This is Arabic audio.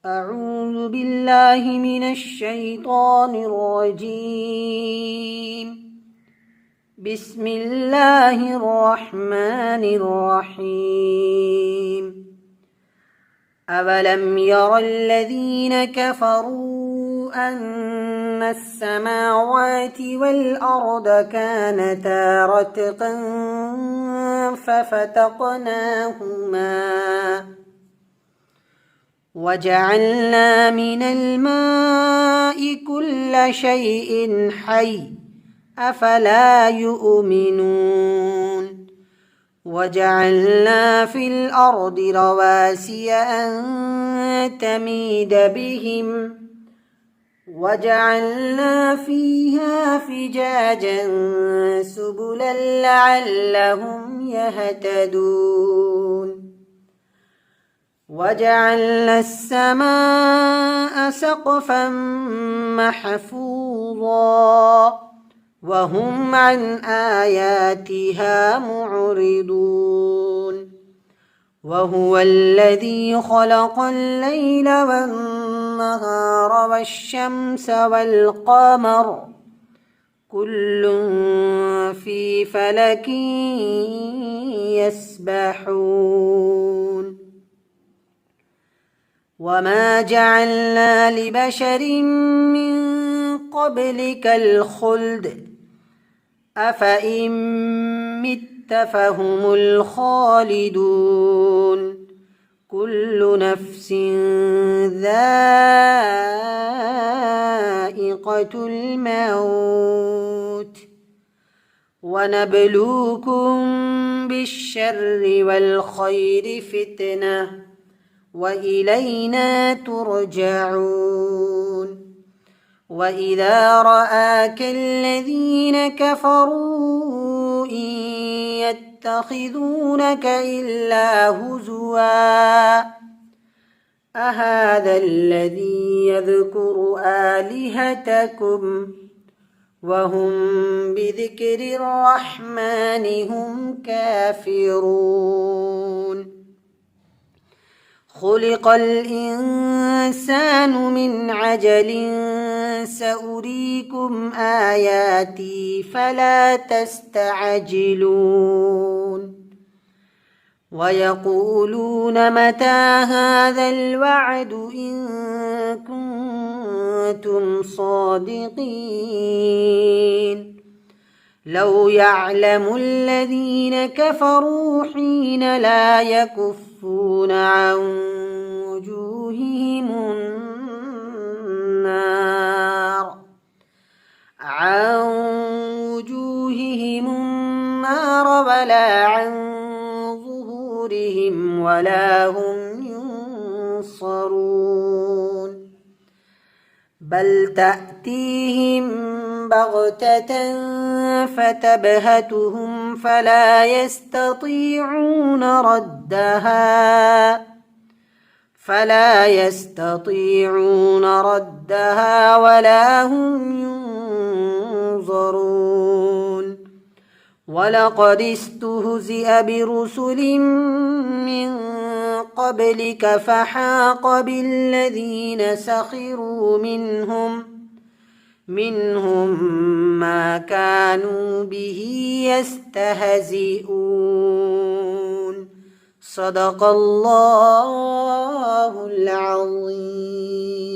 أعوذ بالله من الشيطان الرجيم. بسم الله الرحمن الرحيم. أولم ير الذين كفروا أن السماوات والأرض كانتا رتقا ففتقناهما وجعلنا من الماء كل شيء حي أفلا يؤمنون وجعلنا في الأرض رواسي أن تميد بهم وجعلنا فيها فجاجا سبلا لعلهم يهتدون وجعلنا السماء سقفا محفوظا وهم عن آياتها معرضون وهو الذي خلق الليل والنهار والشمس والقمر كل في فلك يسبحون وما جعلنا لبشر من قبلك الخلد أفإن مت فهم الخالدون كل نفس ذائقة الموت ونبلوكم بالشر والخير فتنة وإلينا ترجعون وإذا رآك الذين كفروا إن يتخذونك إلا هزوا أهذا الذي يذكر آلهتكم وهم بذكر الرحمن هم كافرون خلق الإنسان من عجل سأريكم آياتي فلا تستعجلون ويقولون متى هذا الوعد إن كنتم صادقين لو يعلم الذين كفروا حين لا يكفون عن وجوههم النار ولا عن ظهورهم ولا هم ينصرون بل تأتيهم بغتة فتبهتهم فلا يستطيعون ردها ولا هم ينظرون ولقد استهزئ برسل من قبلك فحاق بالذين سخروا منهم ما كانوا به يستهزئون صدق الله العظيم.